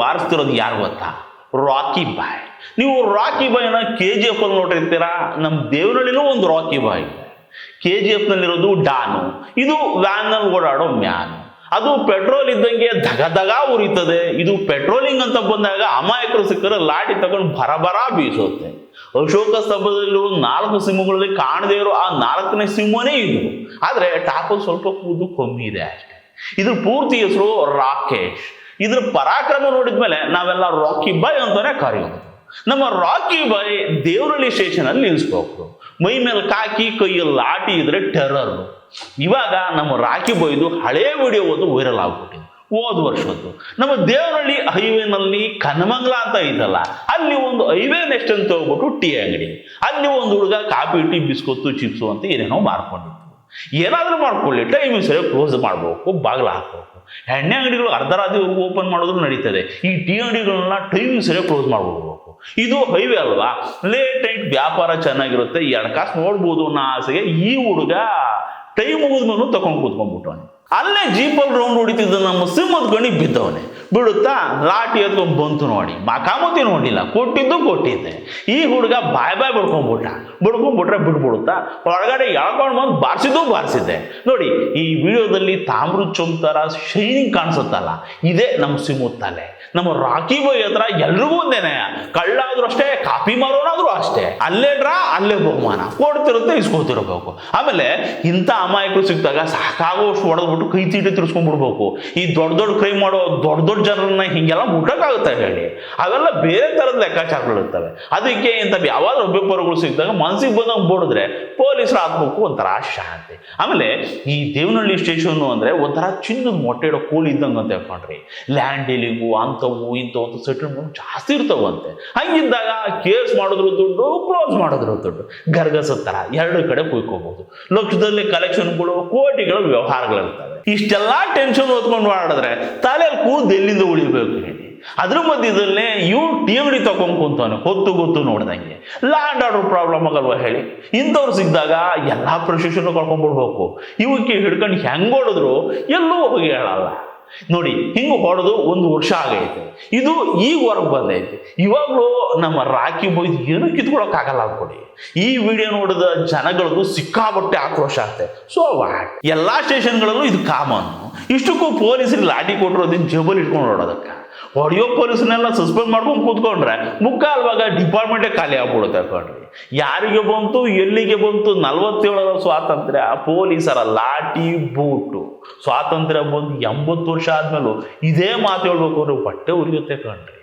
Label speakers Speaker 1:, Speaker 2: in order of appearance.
Speaker 1: ಬಾರಿಸ್ತಿರೋದು ಯಾರು ಗೊತ್ತಾ? ರಾಕಿ ಬಾಯ್. ನೀವು ರಾಕಿ ಬಾಯ್ನ KGF ಅಲ್ಲಿ ನೋಡಿರ್ತೀರಾ. ನಮ್ಮ ದೇವನಹಳ್ಳಿನೂ ಒಂದು ರಾಕಿ ಬಾಯ್ ಇದೆ. KGF ನಲ್ಲಿರೋದು ಡಾನು, ಇದು ವ್ಯಾನ್ ನಲ್ಲಿ ಓಡಾಡೋ ಮ್ಯಾನ್. ಅದು ಪೆಟ್ರೋಲ್ ಇದ್ದಂಗೆ ದಗ ಉರಿತದೆ. ಇದು ಪೆಟ್ರೋಲಿಂಗ್ ಅಂತ ಬಂದಾಗ ಅಮಾಯಕರು ಸಿಕ್ಕರೆ ಲಾಠಿ ತಗೊಂಡು ಬರಬರ ಬೀಸುತ್ತೆ. ಅಶೋಕ ಸ್ತಂಭದಲ್ಲಿ 4 ಸಿಂಹಗಳಲ್ಲಿ ಕಾಣದೇ ಇರೋ ಆ 4ನೇ ಸಿಂಹನೇ ಇದು. ಆದ್ರೆ ಟಾಪು ಸ್ವಲ್ಪ ಕೂದು ಕಮ್ಮಿ ಇದೆ ಅಷ್ಟೇ. ಇದ್ರ ಪೂರ್ತಿ ಹೆಸರು ರಾಕೇಶ್. ಇದ್ರ ಪರಾಕ್ರಮ ನೋಡಿದ್ಮೇಲೆ ನಾವೆಲ್ಲ ರಾಕಿ ಬಾಯ್ ಅಂತಾನೆ ಕರೆಯೋದು. ನಮ್ಮ ರಾಕಿ ಬಾಯ್ ದೇವನಹಳ್ಳಿ ಸ್ಟೇಷನ್ ಅಲ್ಲಿ ನಿಲ್ಲಿಸ್ಬೇಕು. ಮೈ ಮೇಲೆ ಕಾಕಿ ಕೈಯಲ್ಲಿ ಲಾಠಿ ಇದ್ರೆ ಟೆರರ್. ಇವಾಗ ನಮ್ಮ ರಾಕಿ ಬಾಯ್ದು ಹಳೇ ವಿಡಿಯೋ ಒಂದು ವೈರಲ್ ಆಗ್ಬಿಟ್ಟಿದೆ. ಹೋದ ವರ್ಷದ್ದು ನಮ್ಮ ದೇವನಹಳ್ಳಿ ಹೈವೇನಲ್ಲಿ ಕನಮಂಗಲ ಅಂತ ಇದಲ್ಲ, ಅಲ್ಲಿ ಒಂದು ಹೈವೇ ನೆಕ್ಸ್ಟ್ ಅಂತ ಹೋಗ್ಬಿಟ್ಟು ಟೀ ಅಂಗಡಿ. ಅಲ್ಲಿ ಒಂದು ಹುಡುಗ ಕಾಫಿ ಟೀ ಬಿಸ್ಕೊತ್ತು ಚಿಪ್ಸು ಅಂತ ಏನೇನೋ ಮಾಡ್ಕೊಂಡಿತ್ತು. ಏನಾದ್ರೂ ಮಾಡ್ಕೊಳ್ಳಿ, ಟೈಮ್ ಸರಿ ಕ್ಲೋಸ್ ಮಾಡ್ಬೇಕು, ಬಾಗಿಲು ಹಾಕ್ಬೇಕು. ಎಣ್ಣೆ ಅಂಗಡಿಗಳು ಅರ್ಧ ರಾತ್ರಿವರೆಗೂ ಓಪನ್ ಮಾಡೋದು ನಡೀತದೆ. ಈ ಟೀ ಅಂಗಡಿಗಳನ್ನ ಟೈಮ್ ಸರಿ ಕ್ಲೋಸ್ ಮಾಡ್ಬಿಡ್ಬೇಕು. ಇದು ಹೈವೇ ಅಲ್ವಾ, ಲೇಟ್ ನೈಟ್ ವ್ಯಾಪಾರ ಚೆನ್ನಾಗಿರುತ್ತೆ, 2 ಕಾಸು ನೋಡ್ಬೋದು ಅನ್ನೋ ಆಸೆಗೆ ಈ ಹುಡುಗ ಟೈಮ್ ಮುಗಿದ್ಮೇಲೆ ತಗೊಂಡು ಕೂತ್ಕೊಂಡ್ಬಿಟ್ಟವನೆ. ಅಲ್ಲೇ ಜೀಪಲ್ಲಿ ರೌಂಡ್ ಹೊಡಿತಿದ್ದ ನಮ್ಮ ಸಿಂಹದ ಗಣಿ ಬಿದ್ದವನೆ. ಬಿಡುತ್ತಾ ಲಾಠಿ ಎತ್ಕೊಂಡ್ ಬಂತು ನೋಡಿ, ಮಕಾಮತಿ ನೋಡಿಲ್ಲ, ಕೊಟ್ಟಿದ್ದೆ. ಈ ಹುಡುಗ ಬಾಯ್ ಬಿಡ್ಕೊಂಡ್ಬಿಟ್ರೆ ಬಿಡ್ಬಿಡುತ್ತಾ ಹೊರಗಡೆ ಎಳ್ಕೊಂಡು ಬಂದು ಬಾರಿಸಿದ್ದೆ ನೋಡಿ. ಈ ವಿಡಿಯೋದಲ್ಲಿ ತಾಮ್ರದ ಚೊಂಬ್ ತರ ಶೈನಿಂಗ್ ಕಾಣಿಸುತ್ತಲ್ಲ, ಇದೇ ನಮ್ಮ ಸಿಂಹದ ತಲೆ. ನಮ್ಮ ರಾಕಿ ಬಾಯ್ ಹತ್ರ ಎಲ್ರಿಗೂ ಒಂದೇನೆ, ಕಳ್ಳಾದ್ರೂ ಅಷ್ಟೇ, ಕಾಪಿ ಮಾರೋನಾದ್ರೂ ಅಷ್ಟೇ. ಅಲ್ಲೇ ಬಹುಮಾನ ಕೊಡ್ತಿರುತ್ತೆ, ಇಸ್ಕೊತಿರ್ಬೇಕು. ಆಮೇಲೆ ಇಂಥ ಅಮಾಯಕರು ಸಿಕ್ಕಿದಾಗ ಸಾಕಾಗೋಷ್ಟು ಹೊಡೆದ್ಬಿಟ್ಟು ಕೈ ತೀಟೆ ತಿರ್ಸ್ಕೊಂಡ್ಬಿಡ್ಬೇಕು. ಈ ದೊಡ್ಡ ಕ್ರೈಮ್ ಮಾಡೋ ದೊಡ್ಡ ಜನರನ್ನ ಹಿಂಗೆಲ್ಲ ಮುಟ್ಟಕ್ಕಾಗುತ್ತೆ ಹೇಳಿ? ಅವೆಲ್ಲ ಬೇರೆ ತರದ ಲೆಕ್ಕಾಚಾರಗಳಿರ್ತವೆ. ಅದಕ್ಕೆ ಇಂಥವು ಯಾವಾದ್ರೂ ಒಬ್ಬೊಬ್ಬರುಗಳು ಸಿಕ್ಕಿದಾಗ ಮನ್ಸಿಗೆ ಬಂದಂಗೆ ಬೋಡಿದ್ರೆ ಪೊಲೀಸರು ಹಾಕ್ಬೇಕು, ಒಂಥರ ಶಾಂತಿ. ಆಮೇಲೆ ಈ ದೇವನಹಳ್ಳಿ ಸ್ಟೇಷನ್ ಅಂದ್ರೆ ಒಂಥರ ಚಿನ್ನದ ಮೊಟ್ಟೆ ಇಡೋ ಕೋಳಿ ಇದ್ದಂಗೆ ಅಂತ ಹೇಳ್ಕೊಂಡ್ರಿ. ಲ್ಯಾಂಡ್ ಡೀಲಿಂಗು ಅಂಥವು ಇಂಥವು ಸೆಟಲ್ಮೆಂಟ್ ಜಾಸ್ತಿ ಇರ್ತಾವಂತೆ. ಹಂಗಿದ್ದಾಗ ಕೇಸ್ ಮಾಡಿದ್ರು ದುಡ್ಡು, ಕ್ಲೋಸ್ ಮಾಡಿದ್ರು ದುಡ್ಡು, ಗರ್ಗಸದ ತರ 2 ಕಡೆ ಕುಯ್ಕೋಬಹುದು. ಲಕ್ಷದಲ್ಲಿ ಕಲೆಕ್ಷನ್ಗಳು, ಕೋಟಿಗಳ ವ್ಯವಹಾರಗಳಿರ್ತವೆ. ಇಷ್ಟೆಲ್ಲಾ ಟೆನ್ಷನ್ ಓದ್ಕೊಂಡು ಮಾಡಿದ್ರೆ ತಲೆಯಲ್ಲಿ ಕೂದ್ ಎಲ್ಲಿಂದ ಉಳಿಬೇಕು ಹೇಳಿ? ಅದ್ರ ಮಧ್ಯದಲ್ಲೇ ಇವ್ರು ಟೀ ಅಂಗಡಿ ತಗೊಂಡ್ ಕುಂತಾನೆ, ಗೊತ್ತು ನೋಡ್ದಂಗೆ. ಲ್ಯಾಂಡ್ ಆರ್ಡರ್ ಪ್ರಾಬ್ಲಮ್ ಆಗಲ್ವಾ ಹೇಳಿ? ಇಂಥವ್ರು ಸಿಕ್ಕಿದಾಗ ಎಲ್ಲಾ ಪ್ರೊಸೆಷನ್ ಕಳ್ಕೊಂಡ್ಬಿಡ್ಬೇಕು. ಇವಕ್ಕೆ ಹಿಡ್ಕೊಂಡು ಹೆಂಗ್ ಹೊಡೆದ್ರು ಎಲ್ಲೂ ಹೋಗಿ ಹೇಳಲ್ಲ ನೋಡಿ. ಹಿಂಗ ಹೊಡೆದು 1 ವರ್ಷ ಆಗೈತೆ, ಇದು ಈಗ ಹೊರಗೆ ಬಂದೈತೆ. ಇವಾಗ್ಲೂ ನಮ್ಮ ರಾಕಿ ಬಾಯ್ ಏನು ಕಿತ್ಕೊಳಕ್ ಆಗಲ್ಲ ಅನ್ಕೊಡಿ. ಈ ವಿಡಿಯೋ ನೋಡಿದ ಜನಗಳದ್ದು ಸಿಕ್ಕಾಬಟ್ಟೆ ಆಕ್ರೋಶ ಆಗ್ತದೆ. ಸೊ ವಾಟ್, ಎಲ್ಲಾ ಸ್ಟೇಷನ್ಗಳಲ್ಲೂ ಇದು ಕಾಮನ್. ಇಷ್ಟಕ್ಕೂ ಪೊಲೀಸರಿಗೆ ಲಾಠಿ ಕೊಟ್ಟರು ಅದನ್ನ ಜೇಬಲ್ಲಿ ಇಟ್ಕೊಂಡು ಹೊಡೋದಕ್ಕ. ಹೊಡೆಯೋ ಪೊಲೀಸನ್ನೆಲ್ಲ ಸಸ್ಪೆಂಡ್ ಮಾಡ್ಕೊಂಡು ಕೂತ್ಕೊಂಡ್ರೆ ಮುಕ್ಕಾಲ್ವಾಗ ಡಿಪಾರ್ಟ್ಮೆಂಟೇ ಖಾಲಿ ಆಗ್ಬಿಡುತ್ತೆ ಅನ್ಕೊಂಡ್ರಿ. ಯಾರಿಗೆ ಬಂತು, ಎಲ್ಲಿಗೆ ಬಂತು 47ರ ಸ್ವಾತಂತ್ರ್ಯ? ಪೊಲೀಸರ ಲಾಠಿ ಬೂಟು. ಸ್ವಾತಂತ್ರ್ಯ ಬಂದು 80 ವರ್ಷ ಆದ್ಮೇಲೂ ಇದೇ ಮಾತು ಹೇಳ್ಬೇಕು ಅಂದ್ರೆ ಬಟ್ಟೆ ಉರಿಯುತ್ತೆ ಕಣ್ರಿ.